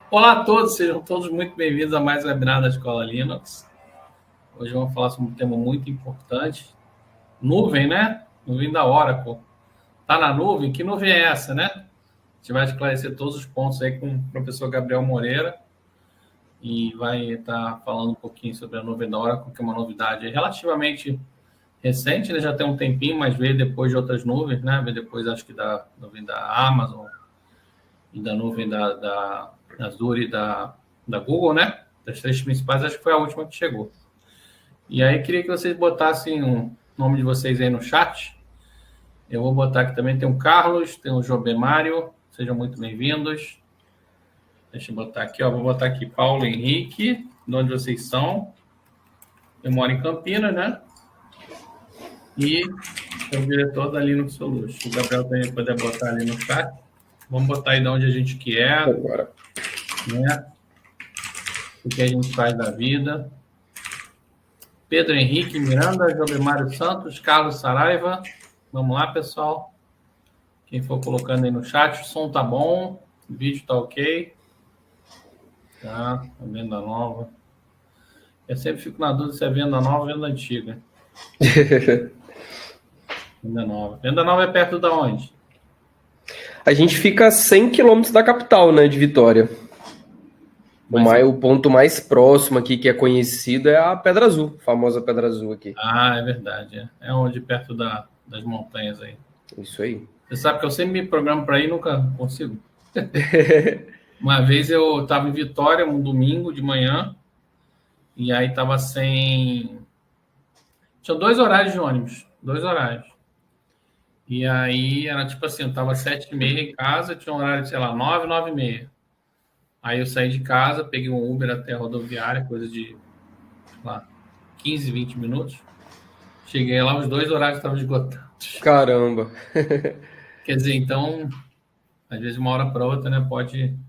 Olá a todos, sejam todos muito bem-vindos a mais um webinar da Escola Linux. Hoje vamos falar sobre um tema muito importante. Nuvem, né? Nuvem da Oracle. Tá na nuvem? Que nuvem é essa, né? A gente vai esclarecer todos os pontos aí com o professor Gabriel Moreira e vai estar falando um pouquinho sobre a nuvem da Oracle, que é uma novidade relativamente recente, né? Já tem um tempinho, mas veio depois de outras nuvens, né? Veio depois, acho que da nuvem da Amazon e da nuvem da Azure e da Google, né? Das três principais, acho que foi a última que chegou. E aí, queria que vocês botassem o nome de vocês aí no chat. Eu vou botar aqui também, tem o Carlos, tem o Jobé Mário, sejam muito bem-vindos. Deixa eu botar aqui, ó, vou botar aqui Paulo Henrique, de onde vocês são. Eu moro em Campinas, né? E sou o diretor da Linux Solutions. O Gabriel também poder botar ali no chat. Vamos botar aí de onde a gente quer, Agora. né? O que a gente faz da vida. Pedro Henrique Miranda, Jobemário Santos, Carlos Saraiva. Vamos lá, pessoal. Quem for colocando aí no chat, o som tá bom, o vídeo tá ok. Tá, a venda nova. Eu sempre fico na dúvida se é venda nova ou venda antiga. Venda nova. Venda nova é perto da onde? A gente fica a 100 quilômetros da capital, né, de Vitória. O ponto mais próximo aqui que é conhecido é a Pedra Azul, a famosa Pedra Azul aqui. Ah, é verdade. É onde, perto das montanhas aí. Isso aí. Você sabe que eu sempre me programo para ir e nunca consigo. Uma vez eu estava em Vitória, um domingo de manhã, e aí estava sem... Tinha 2 horários de ônibus, 2 horários. E aí era tipo assim, eu tava 7h30 em casa, tinha um horário de, sei lá, 9, 9h30. Aí eu saí de casa, peguei um Uber até a rodoviária, coisa de, sei lá, 15, 20 minutos. Cheguei lá, os 2 horários estavam esgotados. Caramba. Quer dizer, então, às vezes uma hora para outra, né, pode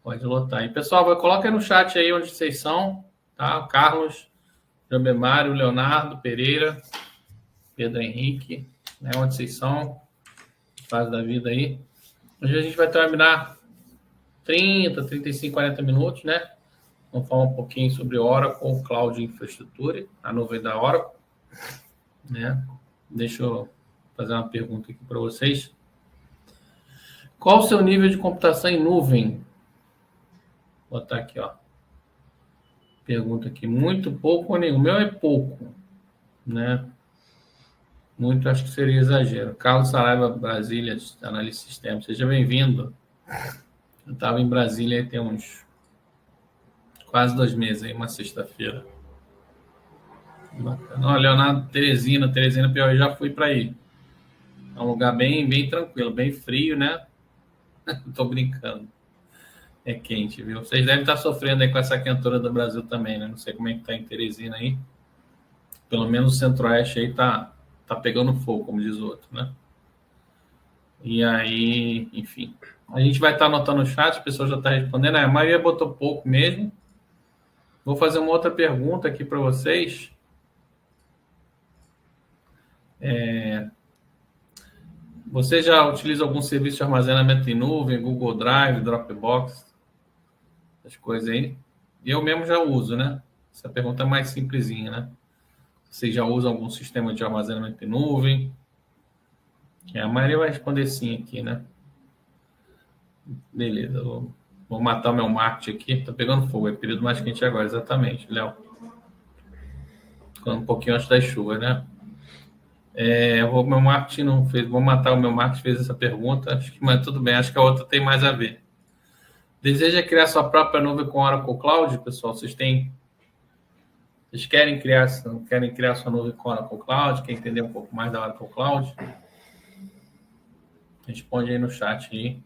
lotar. E pessoal, coloca aí no chat aí onde vocês são, tá? O Carlos, Jambemário, Leonardo, Pereira, Pedro Henrique, né, onde vocês são, fase da vida aí. Hoje a gente vai terminar 30, 35, 40 minutos, né? Vamos falar um pouquinho sobre Oracle, Cloud Infrastructure, a nuvem da Oracle, né? Deixa eu fazer uma pergunta aqui para vocês. Qual o seu nível de computação em nuvem? Vou botar aqui, ó. Pergunta aqui, muito, pouco ou nenhum? O meu é pouco, né? Muito, acho que seria exagero. Carlos Saraiva, Brasília, Análise de Sistemas, seja bem-vindo. Eu estava em Brasília tem uns quase 2 meses, aí, uma sexta-feira. Bacana. Olha, Leonardo, Teresina, Piauí, já fui para aí. É um lugar bem, bem tranquilo, bem frio, né? Tô brincando. É quente, viu? Vocês devem estar sofrendo aí com essa quentura do Brasil também, né? Não sei como é que tá em Teresina aí. Pelo menos o Centro-Oeste aí tá pegando fogo, como diz o outro, né? E aí, enfim. A gente vai estar anotando no chat, as pessoas já estão respondendo. A maioria botou pouco mesmo. Vou fazer uma outra pergunta aqui para vocês. Você já utiliza algum serviço de armazenamento em nuvem, Google Drive, Dropbox, essas coisas aí? Eu mesmo já uso, né? Essa pergunta é mais simplesinha, né? Você já usa algum sistema de armazenamento em nuvem? A maioria vai responder sim aqui, né? Beleza, vou matar o meu marketing aqui. Tá pegando fogo, é o período mais quente agora, exatamente, Léo. Ficando um pouquinho antes das chuvas, né? Meu marketing não fez, vou matar o meu marketing, fez essa pergunta, acho que, mas tudo bem, acho que a outra tem mais a ver. Deseja criar sua própria nuvem com Oracle Cloud, pessoal? Vocês querem criar sua nuvem com Oracle Cloud? Quer entender um pouco mais da Oracle Cloud? Responde aí no chat aí,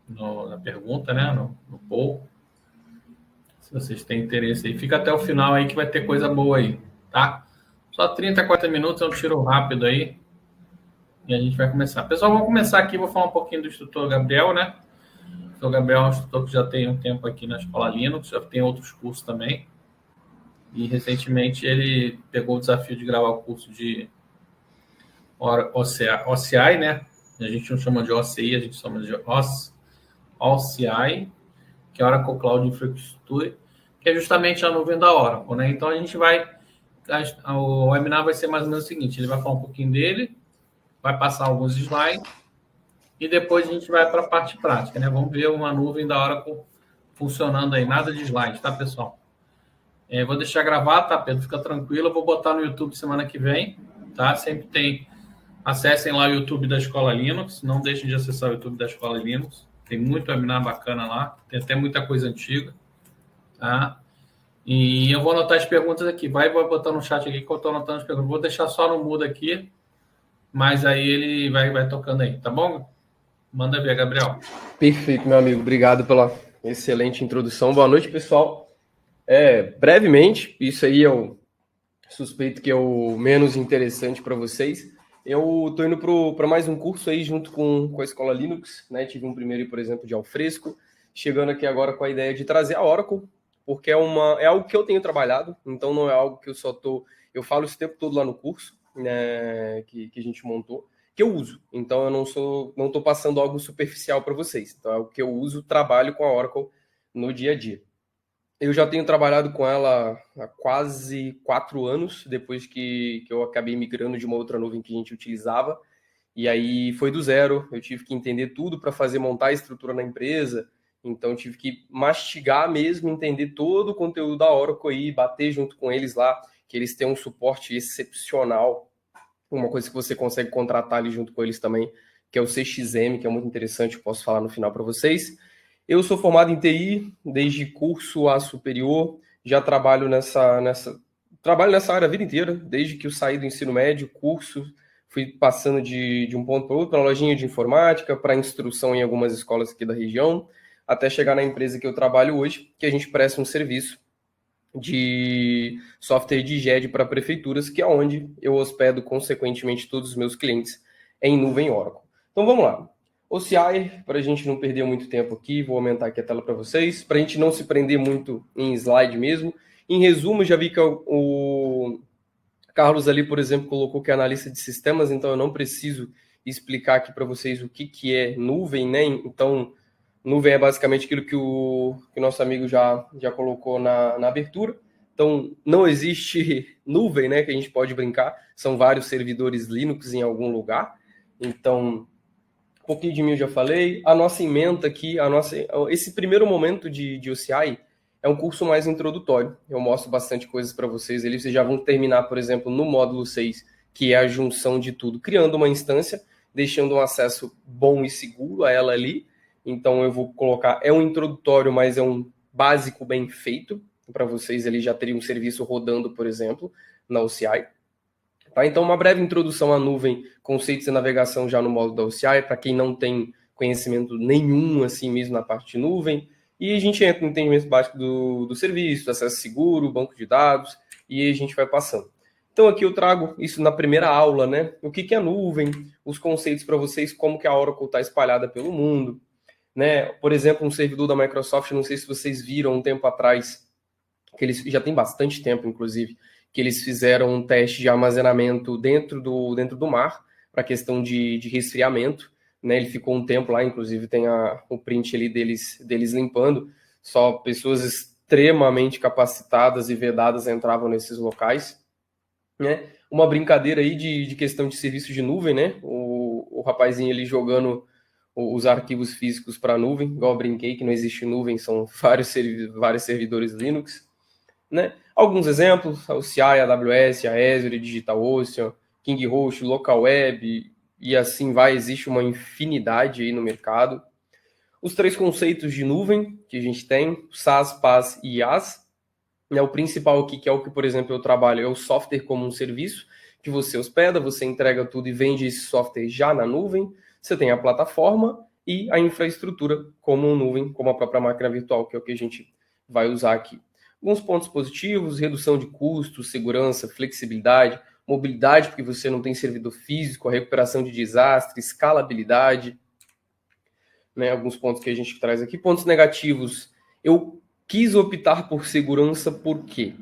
na pergunta, né? No poll. Se vocês têm interesse aí, fica até o final aí que vai ter coisa boa aí, tá? Só 30, 40 minutos, é um tiro rápido aí. E a gente vai começar. Pessoal, vamos começar aqui, vou falar um pouquinho do instrutor Gabriel, né? O instrutor Gabriel é um instrutor que já tem um tempo aqui na Escola Linux, já tem outros cursos também. E recentemente ele pegou o desafio de gravar o curso de OCI, né? A gente não chama de OCI, a gente chama de OCI, que é a Oracle Cloud Infrastructure, que é justamente a nuvem da Oracle, né? Então a gente vai, o webinar vai ser mais ou menos o seguinte: ele vai falar um pouquinho dele, vai passar alguns slides e depois a gente vai para a parte prática, né? Vamos ver uma nuvem da Oracle funcionando aí, nada de slide, tá, pessoal? Vou deixar gravado, tá, Pedro? Fica tranquilo, eu vou botar no YouTube semana que vem, tá? Sempre tem. Acessem lá o YouTube da Escola Linux, não deixem de acessar o YouTube da Escola Linux, tem muito webinar bacana lá, tem até muita coisa antiga, tá? E eu vou anotar as perguntas aqui, vai botar no chat aqui que eu estou anotando as perguntas, vou deixar só no mudo aqui, mas aí ele vai tocando aí, tá bom? Manda ver, Gabriel. Perfeito, meu amigo, obrigado pela excelente introdução, boa noite, pessoal. Brevemente, isso aí eu suspeito que é o menos interessante para vocês. Eu estou indo para mais um curso aí junto com a Escola Linux, né? Tive um primeiro, por exemplo, de Alfresco, chegando aqui agora com a ideia de trazer a Oracle, porque é algo que eu tenho trabalhado, então não é algo que eu falo esse tempo todo lá no curso, né, que a gente montou, que eu uso. Então eu não estou passando algo superficial para vocês. Então é o que eu uso, trabalho com a Oracle no dia a dia. Eu já tenho trabalhado com ela há quase 4 anos, depois que eu acabei migrando de uma outra nuvem que a gente utilizava. E aí foi do zero, eu tive que entender tudo para montar a estrutura na empresa. Então tive que mastigar mesmo, entender todo o conteúdo da Oracle e bater junto com eles lá, que eles têm um suporte excepcional. Uma coisa que você consegue contratar ali junto com eles também, que é o CXM, que é muito interessante, eu posso falar no final para vocês. Eu sou formado em TI, desde curso a superior, já trabalho trabalho nessa área a vida inteira, desde que eu saí do ensino médio, curso, fui passando de um ponto para outro, para lojinha de informática, para instrução em algumas escolas aqui da região, até chegar na empresa que eu trabalho hoje, que a gente presta um serviço de software de GED para prefeituras, que é onde eu hospedo, consequentemente, todos os meus clientes em nuvem Oracle. Então vamos lá. OCI, para a gente não perder muito tempo aqui, vou aumentar aqui a tela para vocês, para a gente não se prender muito em slide mesmo. Em resumo, já vi que o Carlos ali, por exemplo, colocou que é analista de sistemas, então eu não preciso explicar aqui para vocês o que é nuvem, né? Então, nuvem é basicamente aquilo que o nosso amigo já colocou na abertura. Então, não existe nuvem, né, que a gente pode brincar. São vários servidores Linux em algum lugar. Então, um pouquinho de mim eu já falei. A nossa ementa aqui, esse primeiro momento de OCI é um curso mais introdutório. Eu mostro bastante coisas para vocês. Vocês já vão terminar, por exemplo, no módulo 6, que é a junção de tudo, criando uma instância, deixando um acesso bom e seguro a ela ali. Então eu vou colocar, é um introdutório, mas é um básico bem feito, para vocês ali já teriam um serviço rodando, por exemplo, na OCI. Tá? Então uma breve introdução à nuvem, conceitos de navegação já no módulo da OCI, para quem não tem conhecimento nenhum assim mesmo na parte de nuvem, e a gente entra no entendimento básico do serviço, acesso seguro, banco de dados, e a gente vai passando. Então aqui eu trago isso na primeira aula, né? O que é a nuvem, os conceitos para vocês, como que a Oracle está espalhada pelo mundo, né? Por exemplo, um servidor da Microsoft, não sei se vocês viram um tempo atrás, que eles já tem bastante tempo, inclusive, que eles fizeram um teste de armazenamento dentro do mar, para questão de resfriamento, né? Ele ficou um tempo lá, inclusive tem o print ali deles limpando, só pessoas extremamente capacitadas e vedadas entravam nesses locais, né? Uma brincadeira aí de questão de serviço de nuvem, né? O rapazinho ali jogando os arquivos físicos para a nuvem, igual eu brinquei, que não existe nuvem, são vários servidores Linux, né? Alguns exemplos, a OCI, a AWS, a Azure, DigitalOcean, KingHost, LocalWeb, e assim vai, existe uma infinidade aí no mercado. Os 3 conceitos de nuvem que a gente tem, SaaS, PaaS e IaaS, né? O principal aqui, que é o que, por exemplo, eu trabalho, é o software como um serviço, que você hospeda, você entrega tudo e vende esse software já na nuvem. Você tem a plataforma e a infraestrutura como nuvem, como a própria máquina virtual, que é o que a gente vai usar aqui. Alguns pontos positivos: redução de custos, segurança, flexibilidade, mobilidade, porque você não tem servidor físico, a recuperação de desastre, escalabilidade, né? Alguns pontos que a gente traz aqui. Pontos negativos: eu quis optar por segurança, por quê?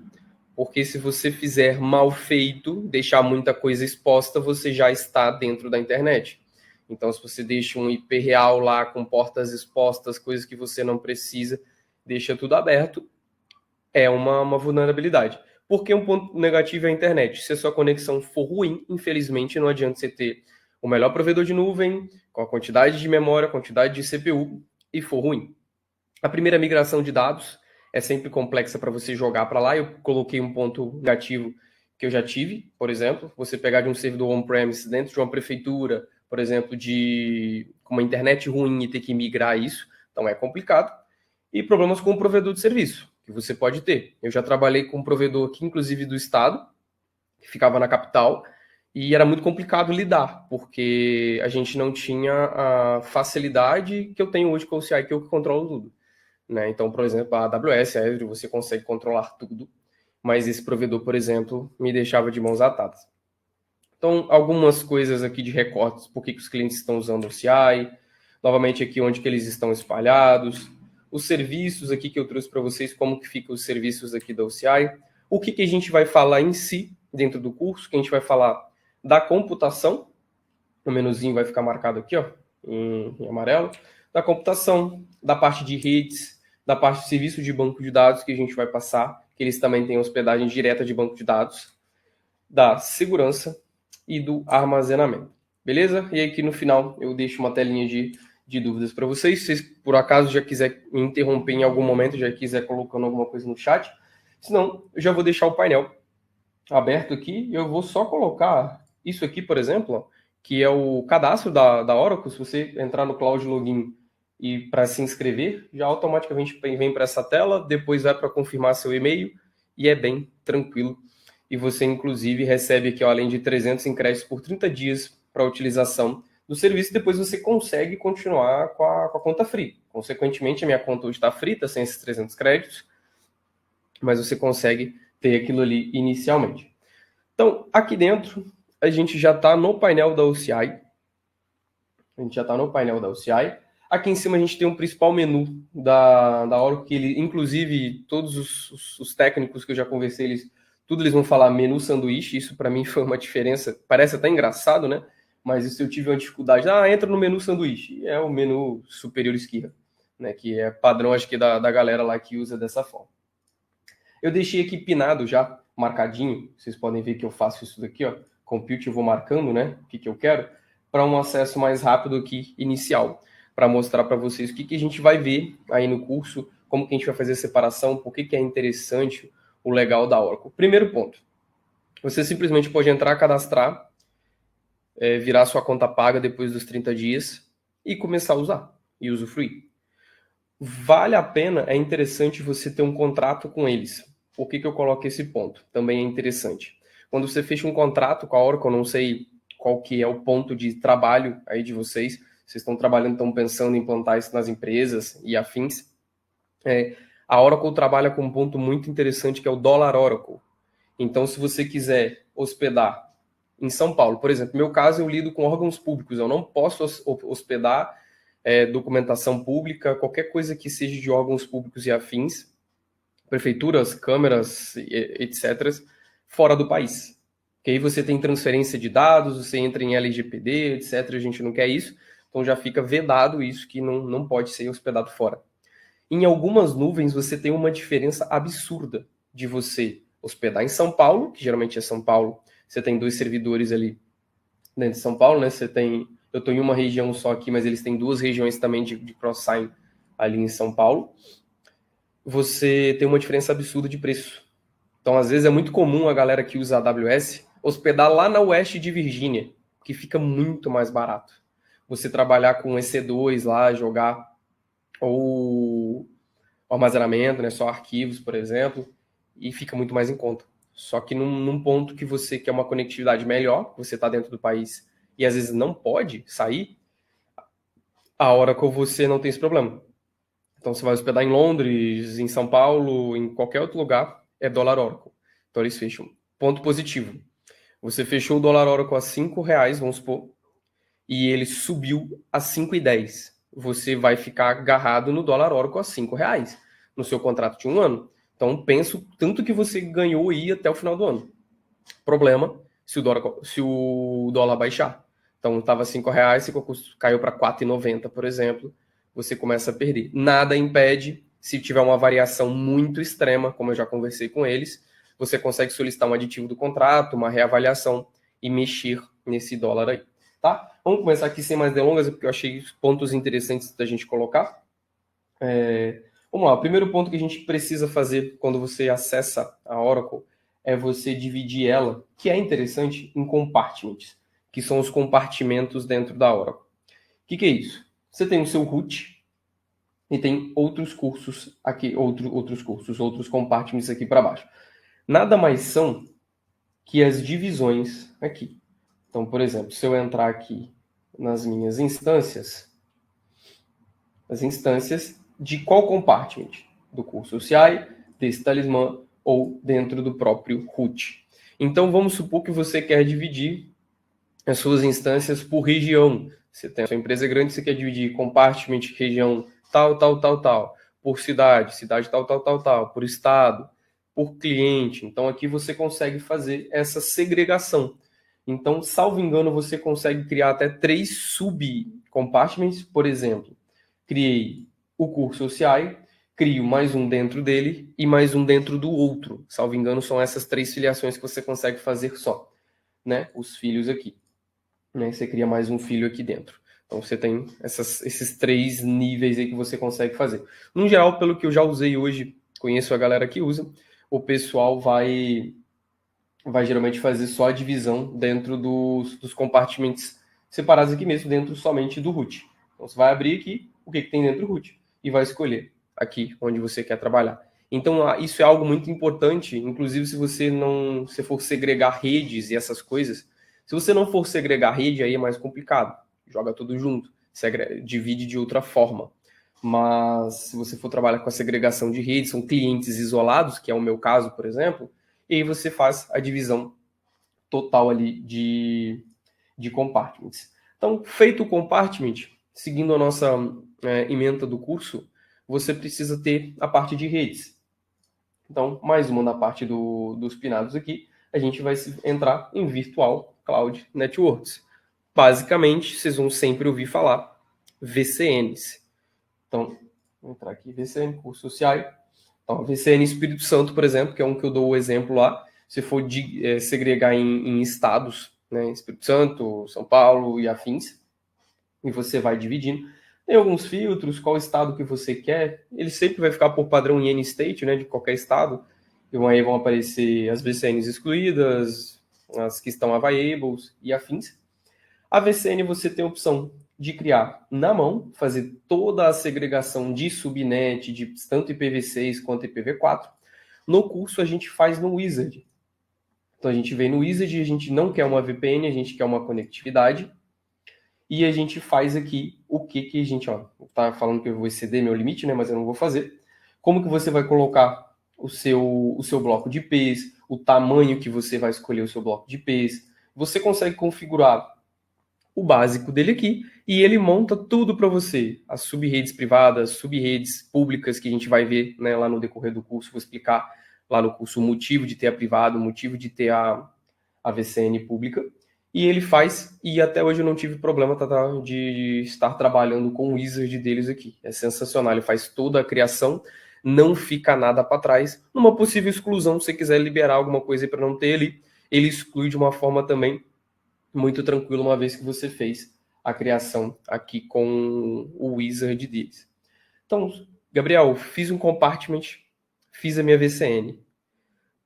Porque se você fizer mal feito, deixar muita coisa exposta, você já está dentro da internet. Então, se você deixa um IP real lá com portas expostas, coisas que você não precisa, deixa tudo aberto, é uma vulnerabilidade. Porque um ponto negativo é a internet. Se a sua conexão for ruim, infelizmente, não adianta você ter o melhor provedor de nuvem, com a quantidade de memória, quantidade de CPU, e for ruim. A primeira migração de dados é sempre complexa para você jogar para lá. Eu coloquei um ponto negativo que eu já tive, por exemplo, você pegar de um servidor on-premise dentro de uma prefeitura, por exemplo, com uma internet ruim e ter que migrar isso, então é complicado. E problemas com o provedor de serviço, que você pode ter. Eu já trabalhei com um provedor aqui, inclusive do estado, que ficava na capital, e era muito complicado lidar, porque a gente não tinha a facilidade que eu tenho hoje com o CI, que eu controlo tudo. Né? Então, por exemplo, a AWS, a Azure, você consegue controlar tudo, mas esse provedor, por exemplo, me deixava de mãos atadas. Então, algumas coisas aqui de recortes, por que os clientes estão usando o CI, novamente aqui onde que eles estão espalhados, os serviços aqui que eu trouxe para vocês, como que ficam os serviços aqui da OCI, o que a gente vai falar em si dentro do curso, que a gente vai falar da computação, o menuzinho vai ficar marcado aqui, ó, em amarelo, da computação, da parte de redes, da parte de serviço de banco de dados que a gente vai passar, que eles também têm hospedagem direta de banco de dados, da segurança e do armazenamento. Beleza? E aqui no final eu deixo uma telinha de dúvidas para vocês. Se vocês, por acaso, já quiser me interromper em algum momento, já quiser colocando alguma coisa no chat, senão eu já vou deixar o painel aberto aqui. Eu vou só colocar isso aqui, por exemplo, ó, que é o cadastro da Oracle. Se você entrar no Cloud Login e para se inscrever, já automaticamente vem para essa tela, depois vai para confirmar seu e-mail e é bem tranquilo. E você, inclusive, recebe aqui, ó, além de 300 em créditos por 30 dias para utilização do serviço, depois você consegue continuar com a conta free. Consequentemente, a minha conta hoje está frita, sem esses 300 créditos, mas você consegue ter aquilo ali inicialmente. Então, aqui dentro, a gente já está no painel da OCI. Aqui em cima a gente tem um principal menu da Oracle, que ele, inclusive, todos os técnicos que eu já conversei, eles vão falar menu sanduíche. Isso para mim foi uma diferença, parece até engraçado, né? Mas isso eu tive uma dificuldade. Entra no menu sanduíche. É o menu superior esquerda, né? Que é padrão, acho que da galera lá que usa dessa forma. Eu deixei aqui pinado já, marcadinho. Vocês podem ver que eu faço isso daqui, ó. Compute, eu vou marcando, né? O que eu quero, para um acesso mais rápido aqui, inicial. Para mostrar para vocês o que a gente vai ver aí no curso, como que a gente vai fazer a separação, por que é interessante o legal da Oracle. Primeiro ponto, você simplesmente pode entrar, cadastrar, virar sua conta paga depois dos 30 dias e começar a usar e usufruir. Vale a pena, é interessante você ter um contrato com eles. Por que eu coloco esse ponto? Também é interessante. Quando você fecha um contrato com a Oracle, eu não sei qual que é o ponto de trabalho aí de vocês, vocês estão trabalhando, estão pensando em implantar isso nas empresas e afins. A Oracle trabalha com um ponto muito interessante que é o dólar Oracle. Então, se você quiser hospedar em São Paulo, por exemplo, no meu caso, eu lido com órgãos públicos, eu não posso hospedar documentação pública, qualquer coisa que seja de órgãos públicos e afins, prefeituras, câmeras, etc., fora do país. Porque aí você tem transferência de dados, você entra em LGPD, etc., a gente não quer isso, então já fica vedado isso, que não pode ser hospedado fora. Em algumas nuvens, você tem uma diferença absurda de você hospedar em São Paulo, que geralmente é São Paulo, você tem 2 servidores ali dentro de São Paulo, né? Eu estou em uma região só aqui, mas eles têm 2 regiões também de cross-sign ali em São Paulo. Você tem uma diferença absurda de preço. Então, às vezes, é muito comum a galera que usa a AWS hospedar lá na oeste de Virgínia, que fica muito mais barato. Você trabalhar com EC2 lá, jogar ou armazenamento, né, só arquivos, por exemplo, e fica muito mais em conta. Só que num ponto que você quer uma conectividade melhor, você está dentro do país e às vezes não pode sair, a Oracle você não tem esse problema. Então você vai hospedar em Londres, em São Paulo, em qualquer outro lugar, é dólar Oracle. Então eles fecham. Ponto positivo. Você fechou o dólar Oracle a R$5, vamos supor, e ele subiu a 5,10. Você vai ficar agarrado no dólar Oracle a R$5 no seu contrato de 1 ano. Então, penso tanto que você ganhou aí até o final do ano. Problema se o dólar baixar. Então, estava R$5, caiu para R$4,90, por exemplo, você começa a perder. Nada impede Se tiver uma variação muito extrema, como eu já conversei com eles, você consegue solicitar um aditivo do contrato, uma reavaliação e mexer nesse dólar aí, tá? Vamos começar aqui sem mais delongas, porque eu achei pontos interessantes da gente colocar. Vamos lá, o primeiro ponto que a gente precisa fazer quando você acessa a Oracle é você dividir ela, que é interessante, em compartments, que são os compartimentos dentro da Oracle. O que é isso? Você tem o seu root e tem outros cursos aqui, outros compartments aqui para baixo. Nada mais são que as divisões aqui. Então, por exemplo, se eu entrar aqui nas minhas instâncias, as instâncias de qual compartment? Do curso CI, desse talismã ou dentro do próprio root. Então, vamos supor que você quer dividir as suas instâncias por região. Você tem a sua empresa grande, você quer dividir compartment, região tal, tal, tal, tal, por cidade, cidade tal, tal, tal, tal, por estado, por cliente. Então, aqui você consegue fazer essa segregação. Então, salvo engano, você consegue criar até 3 subcompartments, por exemplo. Criei o curso CI, crio mais um dentro dele e mais um dentro do outro. Salvo engano, são essas 3 filiações que você consegue fazer só, né? Os filhos aqui. Né? Você cria mais um filho aqui dentro. Então você tem esses 3 níveis aí que você consegue fazer. No geral, pelo que eu já usei hoje, conheço a galera que usa, o pessoal vai geralmente fazer só a divisão dentro dos compartimentos separados aqui mesmo, dentro somente do root. Então você vai abrir aqui o que tem dentro do root e vai escolher aqui onde você quer trabalhar. Então isso é algo muito importante, inclusive se você não, se for segregar redes e essas coisas. Se você não for segregar rede, aí é mais complicado. Joga tudo junto, divide de outra forma. Mas se você for trabalhar com a segregação de redes, são clientes isolados, que é o meu caso, por exemplo, e aí você faz a divisão total ali de compartments. Então, feito o compartment, seguindo a nossa ementa do curso, você precisa ter a parte de redes. Então, mais uma na parte dos pinados aqui, a gente vai entrar em Virtual Cloud Networks. Basicamente, vocês vão sempre ouvir falar VCNs. Então, vou entrar aqui, VCN, curso CI. Então, VCN Espírito Santo, por exemplo, que é um que eu dou o exemplo lá. Se for segregar em estados, né, Espírito Santo, São Paulo e afins, e você vai dividindo. Tem alguns filtros, qual estado que você quer. Ele sempre vai ficar por padrão em any state, né, de qualquer estado. E aí vão aparecer as VCNs excluídas, as que estão availables e afins. A VCN você tem a opção de criar na mão, fazer toda a segregação de subnet, de tanto IPv6 quanto IPv4. No curso a gente faz no Wizard. Então a gente vem no Wizard, a gente não quer uma VPN, a gente quer uma conectividade. E a gente faz aqui o que a gente, tá falando que eu vou exceder meu limite, né, mas eu não vou fazer. Como que você vai colocar o seu bloco de IPs, o tamanho que você vai escolher o seu bloco de IPs. Você consegue configurar o básico dele aqui e ele monta tudo para você. As subredes privadas, subredes públicas que a gente vai ver, né, lá no decorrer do curso, vou explicar lá no curso o motivo de ter a privada, o motivo de ter a VCN pública. E ele faz, e até hoje eu não tive problema de estar trabalhando com o wizard deles aqui. É sensacional, ele faz toda a criação, não fica nada para trás. Numa possível exclusão, se você quiser liberar alguma coisa para não ter ali, ele exclui de uma forma também muito tranquila, uma vez que você fez a criação aqui com o wizard deles. Então, Gabriel, fiz um compartment, fiz a minha VCN.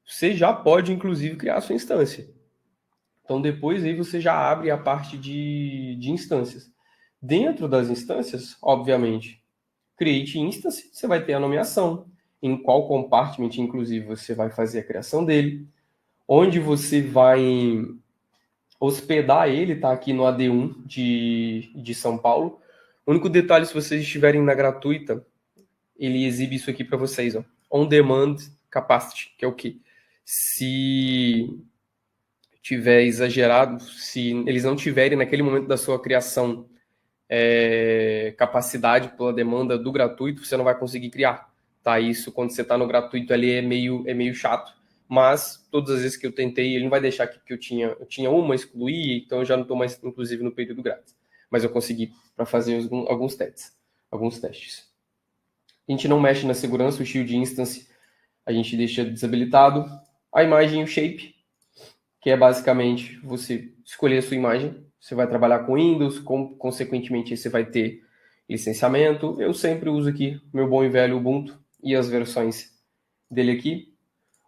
Você já pode, inclusive, criar a sua instância. Então, depois aí você já abre a parte de instâncias. Dentro das instâncias, obviamente, create instance, você vai ter a nomeação, em qual compartment, inclusive, você vai fazer a criação dele, onde você vai hospedar ele, tá aqui no AD1 de São Paulo. O único detalhe, se vocês estiverem na gratuita, ele exibe isso aqui para vocês, ó. On Demand Capacity, que é o quê? Se tiver exagerado, se eles não tiverem naquele momento da sua criação capacidade pela demanda do gratuito, você não vai conseguir criar, tá? Isso quando você está no gratuito ali é meio chato, mas todas as vezes que eu tentei, ele não vai deixar aqui, porque eu tinha uma, excluí, então eu já não estou mais, inclusive, no período grátis. Mas eu consegui para fazer alguns testes. A gente não mexe na segurança, o Shield Instance a gente deixa desabilitado. A imagem e o shape, que é basicamente você escolher a sua imagem. Você vai trabalhar com Windows, consequentemente você vai ter licenciamento. Eu sempre uso aqui meu bom e velho Ubuntu e as versões dele aqui.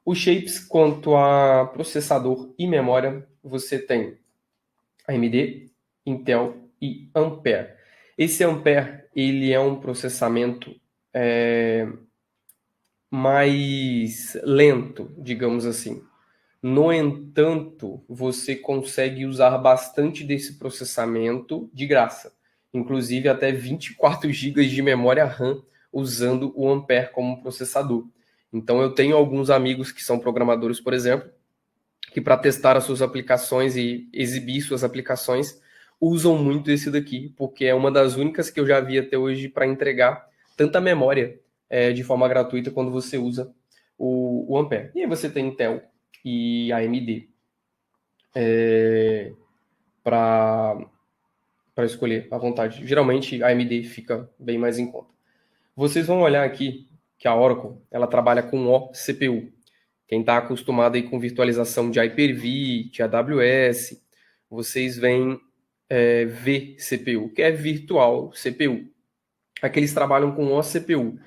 Os shapes, quanto a processador e memória, você tem AMD, Intel e Ampere. Esse Ampere, ele é um processamento mais lento, digamos assim. No entanto, você consegue usar bastante desse processamento de graça, inclusive até 24 GB de memória RAM usando o Ampere como processador. Então eu tenho alguns amigos que são programadores, por exemplo, que para testar as suas aplicações e exibir suas aplicações, usam muito esse daqui, porque é uma das únicas que eu já vi até hoje para entregar tanta memória de forma gratuita quando você usa o Ampere. E aí você tem Intel e AMD para escolher à vontade. Geralmente a AMD fica bem mais em conta. Vocês vão olhar aqui que a Oracle ela trabalha com o CPU. Quem está acostumado aí com virtualização de Hyper-V, de AWS, vocês veem vCPU, que é virtual CPU. Aqui eles trabalham com OCPU.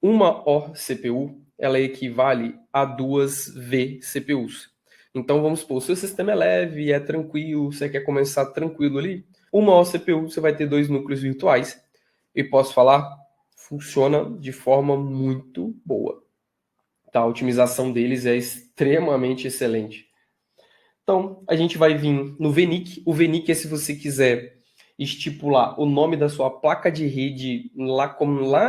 Uma OCPU, ela equivale a 2 vCPUs. Então, vamos supor, se o sistema é leve, é tranquilo, você quer começar tranquilo ali, uma OCPU você vai ter 2 núcleos virtuais. E posso falar, funciona de forma muito boa. Tá? A otimização deles é extremamente excelente. Então, a gente vai vir no VNIC. O VNIC é se você quiser estipular o nome da sua placa de rede lá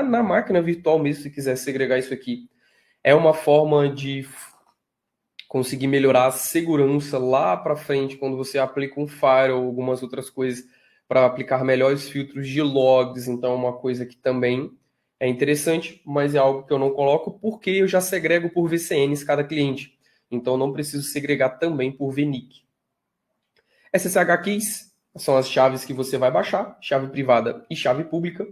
na máquina virtual mesmo, se quiser segregar isso aqui. É uma forma de conseguir melhorar a segurança lá para frente, quando você aplica um firewall ou algumas outras coisas, para aplicar melhores filtros de logs. Então, é uma coisa que também é interessante, mas é algo que eu não coloco porque eu já segrego por VCNs cada cliente. Então, não preciso segregar também por VNIC. SSH Keys são as chaves que você vai baixar, chave privada e chave pública.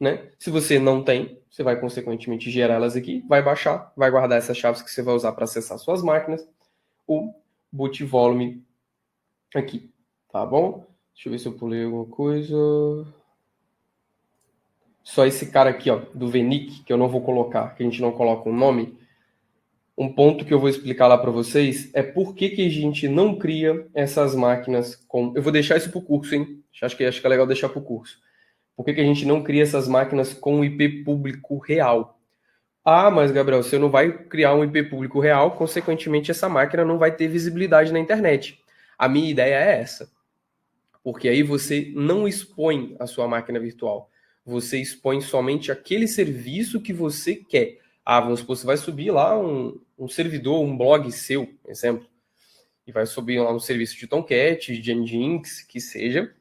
Né? Se você não tem, você vai consequentemente gerar elas aqui, vai baixar, vai guardar essas chaves que você vai usar para acessar suas máquinas. O boot volume aqui, tá bom? Deixa eu ver se eu pulei alguma coisa. Só esse cara aqui, ó, do VNIC, que eu não vou colocar, que a gente não coloca um nome. Um ponto que eu vou explicar lá para vocês é por que a gente não cria essas máquinas com... Eu vou deixar isso para o curso, hein? Acho que é legal deixar para o curso. Por que a gente não cria essas máquinas com IP público real? Ah, mas Gabriel, você não vai criar um IP público real, consequentemente essa máquina não vai ter visibilidade na internet. A minha ideia é essa. Porque aí você não expõe a sua máquina virtual. Você expõe somente aquele serviço que você quer. Ah, vamos supor, você vai subir lá um servidor, um blog seu, exemplo, e vai subir lá um serviço de Tomcat, de Nginx, que seja,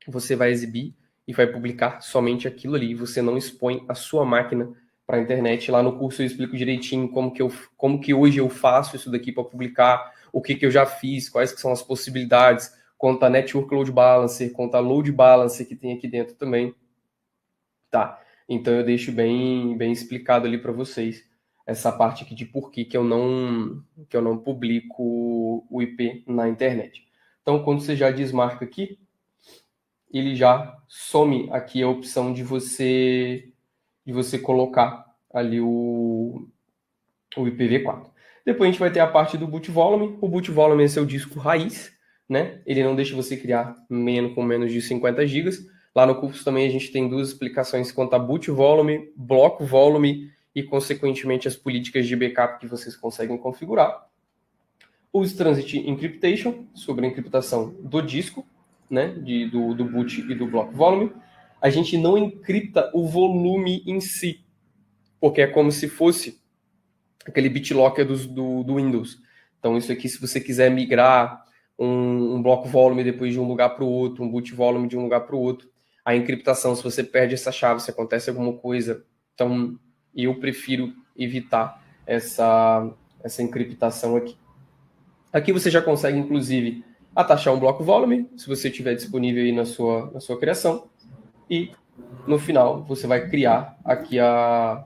você vai exibir e vai publicar somente aquilo ali. Você não expõe a sua máquina para a internet. Lá no curso eu explico direitinho como que hoje eu faço isso daqui para publicar, o que eu já fiz, quais que são as possibilidades, quanto a Network Load Balancer, quanto a Load Balancer que tem aqui dentro também. Tá, então eu deixo bem explicado ali para vocês essa parte aqui de por que eu não publico o IP na internet. Então, quando você já desmarca aqui, ele já some aqui a opção de você colocar ali o IPv4. Depois a gente vai ter a parte do boot volume. O boot volume é seu disco raiz, né? Ele não deixa você criar com menos de 50 GB. Lá no curso também a gente tem duas explicações quanto a boot volume, bloco volume e, consequentemente, as políticas de backup que vocês conseguem configurar. Os Transit Encryptation, sobre a encriptação do disco, né, do boot e do block volume. A gente não encripta o volume em si, porque é como se fosse aquele BitLocker do Windows. Então, isso aqui, se você quiser migrar um bloco volume depois de um lugar para o outro, um boot volume de um lugar para o outro, a encriptação, se você perde essa chave, se acontece alguma coisa, então eu prefiro evitar essa encriptação aqui. Aqui você já consegue, inclusive, atachar um bloco volume, se você tiver disponível aí na sua criação, e no final você vai criar aqui a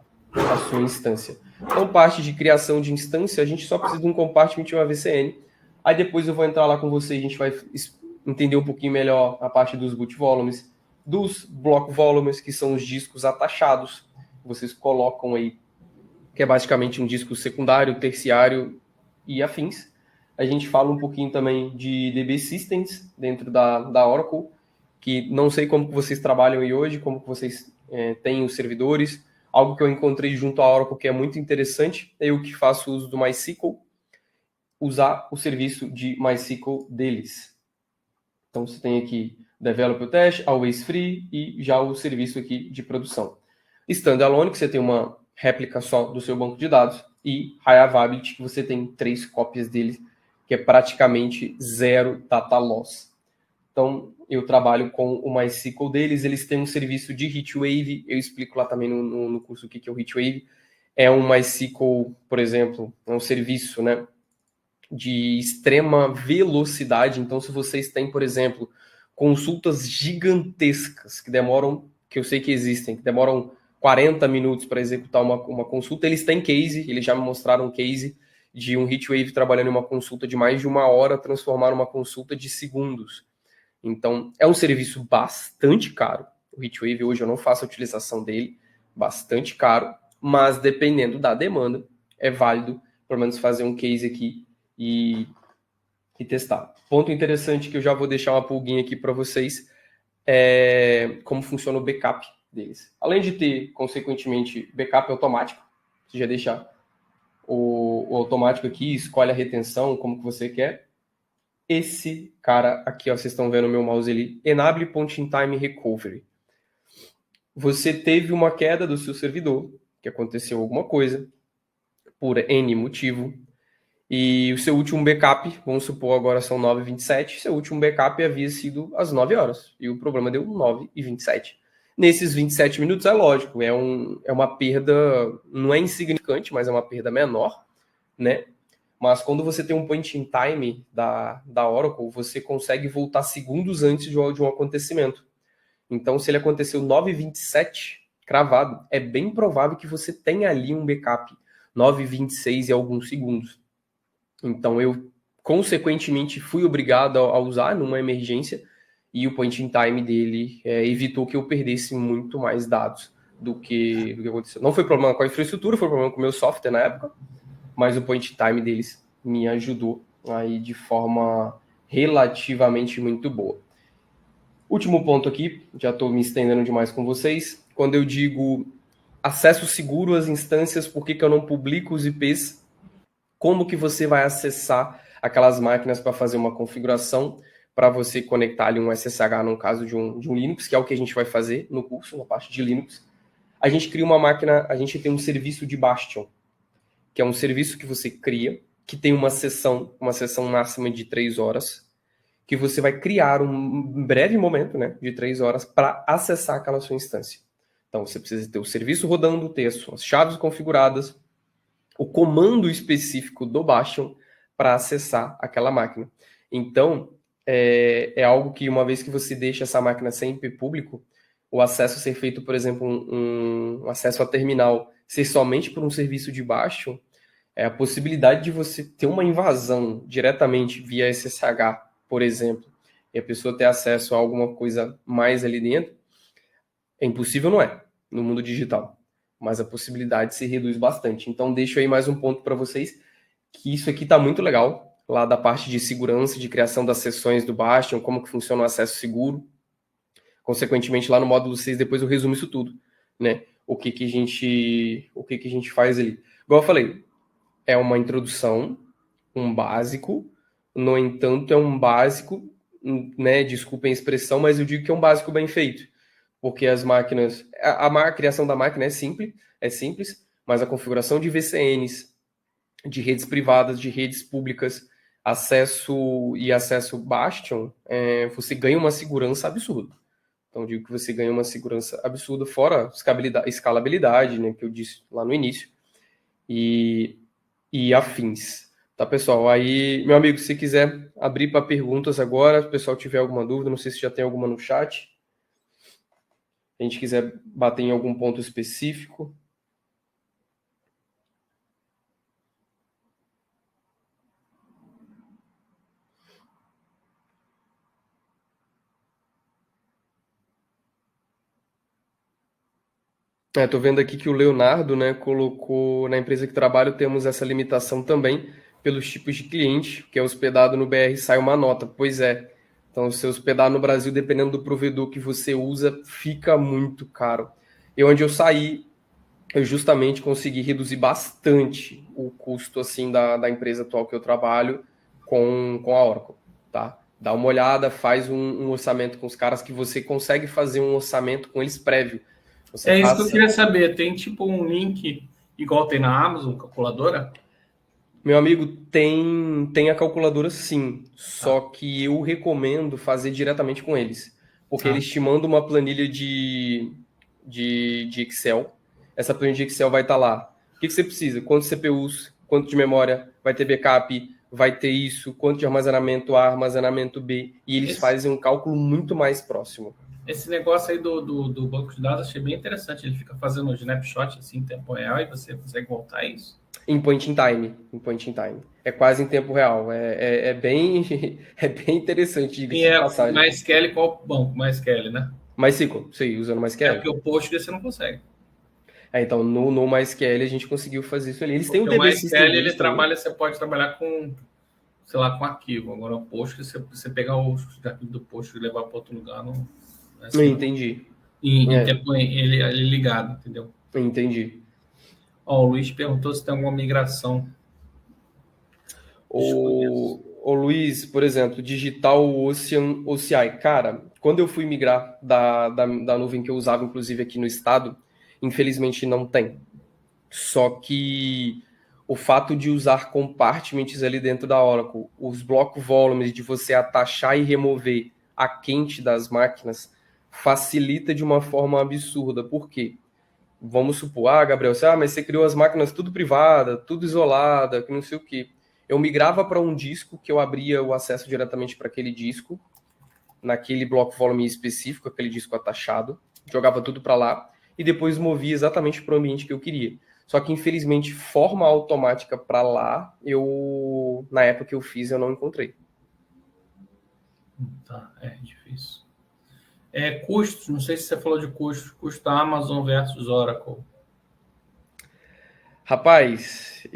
sua instância. Então, parte de criação de instância, a gente só precisa de um compartment e uma VCN. Aí depois eu vou entrar lá com você e a gente vai entender um pouquinho melhor a parte dos boot volumes, dos block volumes, que são os discos atachados. Vocês colocam aí, que é basicamente um disco secundário, terciário e afins. A gente fala um pouquinho também de DB Systems dentro da Oracle, que não sei como que vocês trabalham aí hoje, como que vocês têm os servidores. Algo que eu encontrei junto à Oracle que é muito interessante, eu que faço uso do MySQL, usar o serviço de MySQL deles. Então você tem aqui Developer Test, Always Free e já o serviço aqui de produção. Standalone, que você tem uma réplica só do seu banco de dados, e High Availability, que você tem 3 cópias dele, que é praticamente zero data loss. Então, eu trabalho com o MySQL deles, eles têm um serviço de HeatWave, eu explico lá também no curso o que é o HeatWave. É um MySQL, por exemplo, é um serviço, né, de extrema velocidade. Então, se vocês têm, por exemplo, consultas gigantescas que demoram, que eu sei que existem, que demoram 40 minutos para executar uma consulta, eles têm case, eles já me mostraram um case de um HeatWave trabalhando em uma consulta de mais de 1 hora, transformar uma consulta de segundos. Então, é um serviço bastante caro. O HeatWave hoje eu não faço a utilização dele, bastante caro, mas dependendo da demanda, é válido pelo menos fazer um case aqui e testar. Ponto interessante que eu já vou deixar uma pulguinha aqui para vocês é como funciona o backup deles. Além de ter, consequentemente, backup automático, você já deixa o automático aqui, escolhe a retenção, como que você quer. Esse cara aqui, ó, vocês estão vendo o meu mouse ali, Enable Point in Time Recovery. Você teve uma queda do seu servidor, que aconteceu alguma coisa, por N motivo, e o seu último backup, vamos supor agora são 9h27, seu último backup havia sido às 9 horas, e o problema deu 9h27. Nesses 27 minutos, é lógico, é uma perda, não é insignificante, mas é uma perda menor, né? Mas quando você tem um point in time da Oracle, você consegue voltar segundos antes de um acontecimento. Então, se ele aconteceu 9h27, cravado, é bem provável que você tenha ali um backup 9h26 e alguns segundos. Então, eu, consequentemente, fui obrigado a usar numa emergência e o point in time dele evitou que eu perdesse muito mais dados do que aconteceu. Não foi problema com a infraestrutura, foi problema com o meu software na época, mas o point in time deles me ajudou aí de forma relativamente muito boa. Último ponto aqui, já estou me estendendo demais com vocês. Quando eu digo acesso seguro às instâncias, por que eu não publico os IPs? Como que você vai acessar aquelas máquinas para fazer uma configuração para você conectar ali um SSH no caso de um Linux, que é o que a gente vai fazer no curso, na parte de Linux. A gente cria uma máquina, a gente tem um serviço de Bastion, que é um serviço que você cria, que tem uma sessão máxima de 3 horas, que você vai criar um breve momento, né, de 3 horas para acessar aquela sua instância. Então, você precisa ter o serviço rodando, ter as suas chaves configuradas, o comando específico do Bastion para acessar aquela máquina. Então, é algo que uma vez que você deixa essa máquina sem IP público, o acesso ser feito, por exemplo, um acesso a terminal ser somente por um serviço de Bastion, a possibilidade de você ter uma invasão diretamente via SSH, por exemplo, e a pessoa ter acesso a alguma coisa mais ali dentro, é impossível, não é, no mundo digital. Mas a possibilidade se reduz bastante. Então, deixo aí mais um ponto para vocês, que isso aqui está muito legal, lá da parte de segurança, de criação das sessões do Bastion, como que funciona o acesso seguro. Consequentemente, lá no módulo 6, depois eu resumo isso tudo, né? O que a gente faz ali. Igual eu falei, é uma introdução, um básico, no entanto, é um básico, né? Desculpem a expressão, mas eu digo que é um básico bem feito. Porque as máquinas, a criação da máquina é simples, mas a configuração de VCNs, de redes privadas, de redes públicas, acesso Bastion, você ganha uma segurança absurda. Então, eu digo que você ganha uma segurança absurda, fora escalabilidade, né, que eu disse lá no início, e afins. Tá, pessoal? Aí, meu amigo, se quiser abrir para perguntas agora, se o pessoal tiver alguma dúvida, não sei se já tem alguma no chat. a gente quiser bater em algum ponto específico. Tô vendo aqui que o Leonardo, né, colocou na empresa que trabalho, temos essa limitação também pelos tipos de cliente, que é hospedado no BR, sai uma nota. Pois é. Então, se hospedar no Brasil, dependendo do provedor que você usa, fica muito caro. E onde eu saí, eu justamente consegui reduzir bastante o custo assim da empresa atual que eu trabalho com a Oracle, tá? Dá uma olhada, faz um orçamento com os caras que você consegue fazer um orçamento com eles prévio. Você É isso que eu passa. queria saber. Tem tipo um link igual tem na Amazon, calculadora? Meu amigo, tem a calculadora sim, Tá, só que eu recomendo fazer diretamente com eles, porque tá. eles te mandam uma planilha de Excel. Essa planilha de Excel vai estar lá. O que você precisa? Quantos CPUs, quanto de memória, vai ter backup, vai ter isso, quanto de armazenamento A, armazenamento B, e eles Esse, fazem um cálculo muito mais próximo. esse negócio aí do banco de dados achei bem interessante. Ele fica fazendo um snapshot assim em tempo real e você consegue voltar isso. Em point in time, em point in time. É quase em tempo real. É bem, é bem interessante, E diga-se de é passagem. MySQL, qual banco? MySQL, né? MySQL, sim, usando É MySQL. porque o Postgre você não consegue. Então, no MySQL a gente conseguiu fazer isso ali. Eles têm o Porque o DB System MySQL ele Base também. trabalha, você pode trabalhar com, sei lá, com arquivo. Agora o Postgre, você pegar o arquivo do Postgre e levar para outro lugar, não é assim não. Entendi. Em É, tempo ele ligado, entendeu? entendi. Ó, o Luiz perguntou se tem alguma migração. Desconheço. O Luiz, por exemplo, Digital Ocean OCI. Cara, quando eu fui migrar da nuvem que eu usava, inclusive aqui no estado, infelizmente não tem. Só que o fato de usar compartments ali dentro da Oracle, os block volumes de você atachar e remover a quente das máquinas, facilita de uma forma absurda. Por quê? Vamos supor, Gabriel, mas você criou as máquinas tudo privada, tudo isolada, que não sei o quê. Eu migrava para um disco que eu abria o acesso diretamente para aquele disco, naquele block volume específico, aquele disco atachado, jogava tudo para lá e depois movia exatamente para o ambiente que eu queria. Só que, infelizmente, forma automática para lá, na época que eu fiz, eu não encontrei. Tá, é difícil. Custos, não sei se você falou de custos. Custo Amazon versus Oracle. Rapaz,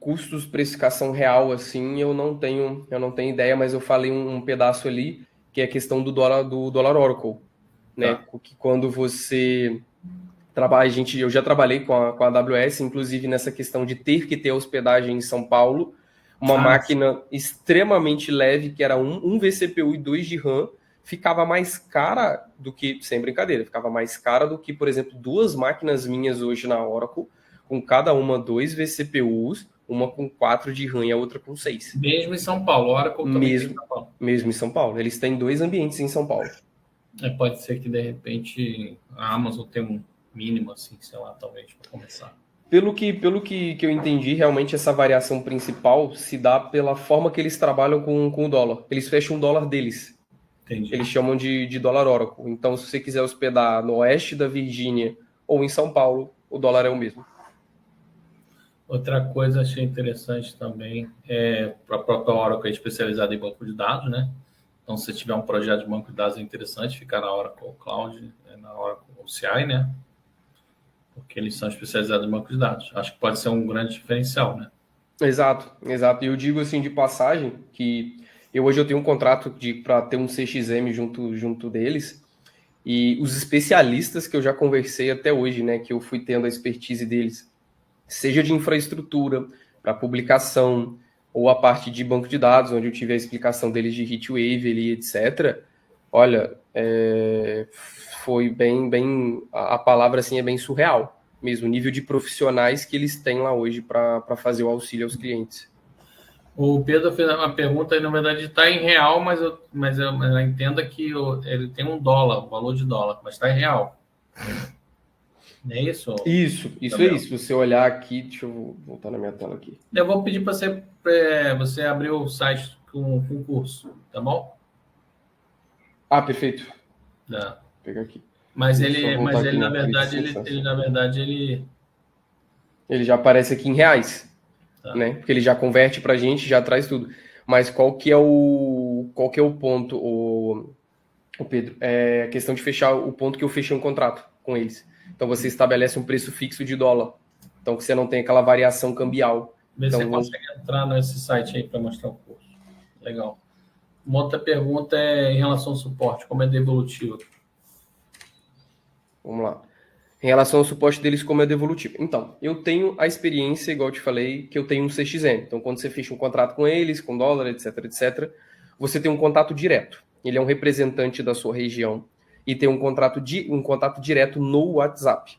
custos precificação real assim, eu não tenho ideia, mas eu falei um pedaço ali que é a questão do dólar Oracle, né? Tá. Que quando você trabalha, eu já trabalhei com a AWS, inclusive nessa questão de ter que ter hospedagem em São Paulo, uma Ah, máquina extremamente leve, que era um vCPU e 2 de RAM, ficava mais cara do que, sem brincadeira, ficava mais cara do que, por exemplo, duas máquinas minhas hoje na Oracle, com cada uma 2 vCPUs, uma com 4 de RAM e a outra com 6. mesmo em São Paulo. Oracle também tem em Mesmo, São Paulo. mesmo em São Paulo. Eles têm 2 ambientes em São Paulo. Pode ser que, de repente, a Amazon tenha um mínimo, assim, sei lá, talvez, para começar. Pelo que eu entendi, realmente essa variação principal se dá pela forma que eles trabalham com o dólar. Eles fecham o dólar deles. Entendi. Eles chamam de dólar Oracle. Então, se você quiser hospedar no oeste da Virgínia ou em São Paulo, o dólar é o mesmo. Outra coisa achei interessante também para a própria Oracle é especializada em banco de dados, né? Então, se você tiver um projeto de banco de dados é interessante ficar na Oracle Cloud, na Oracle OCI, né? Porque eles são especializados em banco de dados. Acho que pode ser um grande diferencial, né? Exato, exato. E eu digo assim de passagem que hoje eu tenho um contrato para ter um CXM junto deles. E os especialistas que eu já conversei até hoje, né, que eu fui tendo a expertise deles, seja de infraestrutura, para publicação, ou a parte de banco de dados, onde eu tive a explicação deles de Heatwave, ali, etc. Olha, foi a palavra assim é bem surreal mesmo, o nível de profissionais que eles têm lá hoje para fazer o auxílio aos clientes. O Pedro fez uma pergunta, e na verdade está em real, mas eu entenda que ele tem um dólar, o valor de dólar, mas está em real. Não é isso? Isso Gabriel? aí. Se você olhar aqui, deixa eu voltar na minha tela aqui. Eu vou pedir para você abrir o site com o curso, tá bom? Ah, perfeito. Tá. Vou pegar aqui. Mas Deixa eu ele, voltar mas aqui ele na no verdade, Insights. Ele já aparece aqui em reais, Tá. né? Porque ele já converte para a gente, já traz tudo. Mas qual que é o ponto, o Pedro? É a questão de fechar o ponto que eu fechei um contrato com eles. Então você estabelece um preço fixo de dólar. Então que você não tem aquela variação cambial. Vê se você Então, consegue entrar nesse site aí para mostrar o curso. Legal. Uma outra pergunta é em relação ao suporte, como é devolutivo? vamos lá. Em relação ao suporte deles, como é devolutivo. Então, eu tenho a experiência, igual eu te falei, que eu tenho um CXM. Então, quando você fecha um contrato com eles, com dólar, etc, etc, você tem um contato direto. Ele é um representante da sua região e tem um contato direto no WhatsApp.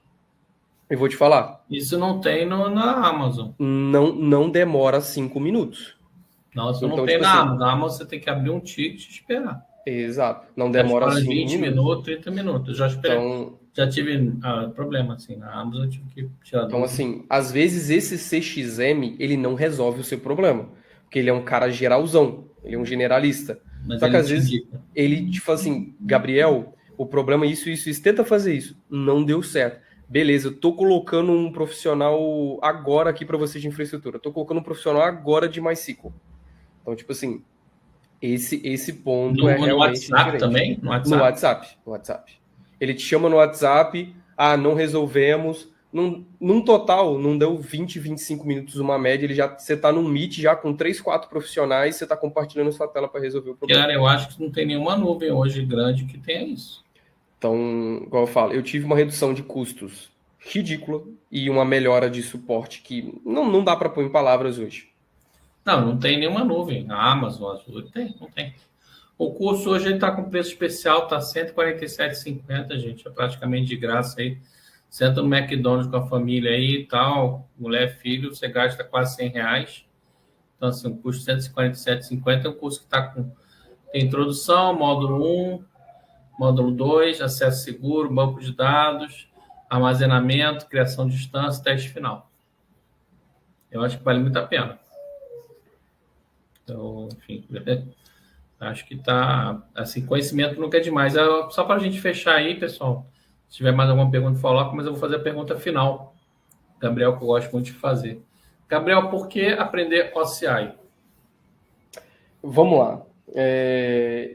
Eu vou te falar, Isso não tem na Amazon. não demora 5 minutos. Não, isso não Então, tem tipo na assim, Amazon. Na Amazon você tem que abrir um ticket e esperar. exato, não Já demora espera 5 20 minutos. minutos, 30 minutos. Eu já esperei. Então, Já tive problema assim na Amazon, eu tive que tirar Então, dúvida. assim, às vezes esse CXM, ele não resolve o seu problema, porque ele é um cara geralzão, ele é um generalista. Mas Só que ele às te vezes indica. ele te fala assim, Gabriel, o problema é isso, isso, isso, tenta fazer isso. Não deu certo. Beleza, eu tô colocando um profissional agora aqui para você de infraestrutura. Eu tô colocando um profissional agora de MySQL. Então, tipo assim, esse ponto é No realmente WhatsApp diferente. também? No No WhatsApp? WhatsApp, no WhatsApp. Ele te chama no WhatsApp, não resolvemos. Num total, não deu 20, 25 minutos uma média, você está num Meet já com 3, 4 profissionais, você está compartilhando sua tela para resolver o problema. Cara, eu acho que não tem nenhuma nuvem hoje grande que tenha isso. Então, igual eu falo, eu tive uma redução de custos ridícula e uma melhora de suporte que não dá para pôr em palavras hoje. Não tem nenhuma nuvem. A Amazon, a Azure, não tem. O curso hoje está com preço especial, está R$ 147,50, gente. É praticamente de graça aí. Senta no McDonald's com a família aí e tal, mulher, filho, você gasta quase R$ 100. Então, assim, o custo de R$ 147,50 é um curso que está com tem introdução, módulo 1, módulo 2, acesso seguro, banco de dados, armazenamento, criação de instância, teste final. Eu acho que vale muito a pena. Então, enfim, acho que tá, assim, conhecimento nunca é demais. Só para a gente fechar aí, pessoal, se tiver mais alguma pergunta, coloca, mas eu vou fazer a pergunta final, Gabriel, que eu gosto muito de fazer. Gabriel, por que aprender OCI? Vamos lá.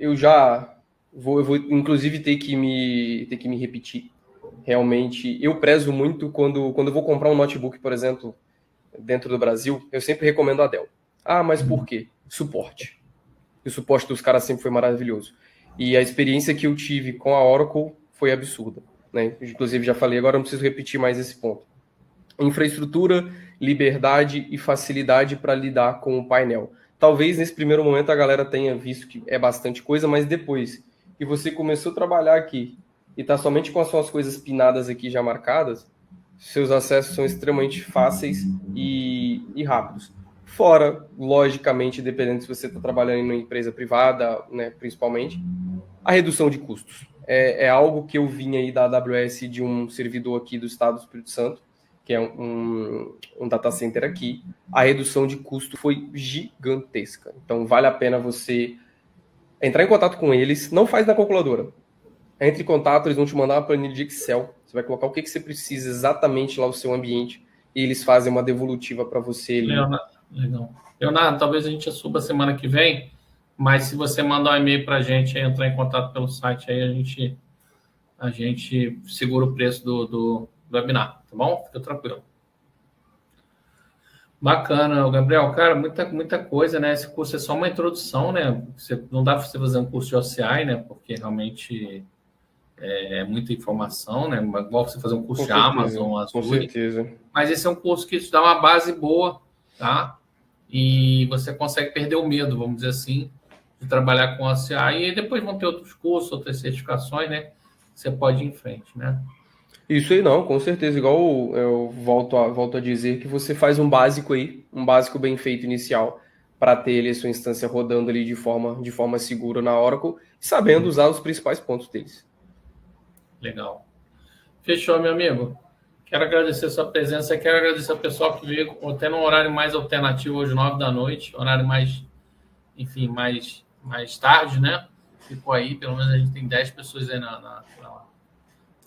Eu vou inclusive ter que me repetir. Realmente, eu prezo muito quando eu vou comprar um notebook, por exemplo, dentro do Brasil, eu sempre recomendo a Dell. Mas por quê? Suporte. E o suporte dos caras sempre foi maravilhoso. E a experiência que eu tive com a Oracle foi absurda, né? Inclusive, já falei, agora não preciso repetir mais esse ponto. Infraestrutura, liberdade e facilidade para lidar com o painel. Talvez nesse primeiro momento a galera tenha visto que é bastante coisa, mas depois que você começou a trabalhar aqui e está somente com as suas coisas pinadas aqui já marcadas, seus acessos são extremamente fáceis e rápidos. Fora, logicamente, dependendo se você está trabalhando em uma empresa privada, né, principalmente, a redução de custos. É algo que eu vim aí da AWS de um servidor aqui do estado do Espírito Santo, que é um data center aqui. A redução de custo foi gigantesca. Então, vale a pena você entrar em contato com eles. Não faz na calculadora. Entre em contato, eles vão te mandar uma planilha de Excel. Você vai colocar o que você precisa exatamente lá no seu ambiente e eles fazem uma devolutiva para você. Legal. Leonardo, talvez a gente suba semana que vem, mas se você mandar um e-mail para a gente, entrar em contato pelo site, aí a gente segura o preço do webinar, tá bom? Fica tranquilo. Bacana, Gabriel. Cara, muita coisa, né? Esse curso é só uma introdução, né? Não dá para você fazer um curso de OCI, né? Porque realmente é muita informação, né? Igual você fazer um curso de Amazon, Com Azure. certeza. Mas esse é um curso que te dá uma base boa, tá? E você consegue perder o medo, vamos dizer assim, de trabalhar com OCI. E depois vão ter outros cursos, outras certificações, né? Você pode ir em frente, né? Isso aí não, com certeza. Igual eu volto a dizer que você faz um básico aí, um básico bem feito inicial, para ter ali a sua instância rodando ali de forma segura na Oracle, sabendo usar os principais pontos deles. Legal. Fechou, meu amigo. Quero agradecer a sua presença, quero agradecer ao pessoal que veio até num horário mais alternativo, hoje, 9 da noite, horário mais, enfim, mais tarde, né? Ficou aí, pelo menos a gente tem 10 pessoas aí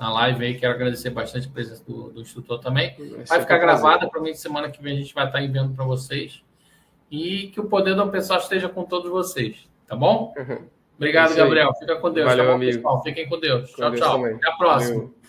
na live aí. Quero agradecer bastante a presença do instrutor também. Vai ficar gravada, para mim, semana que vem a gente vai estar enviando para vocês. E que o poder do pessoal esteja com todos vocês, tá bom? Obrigado, Gabriel. Fica com Deus. Valeu, tá bom, amigo. pessoal? Fiquem com Deus. Com Tchau, Deus tchau. também. Até a próxima. Valeu.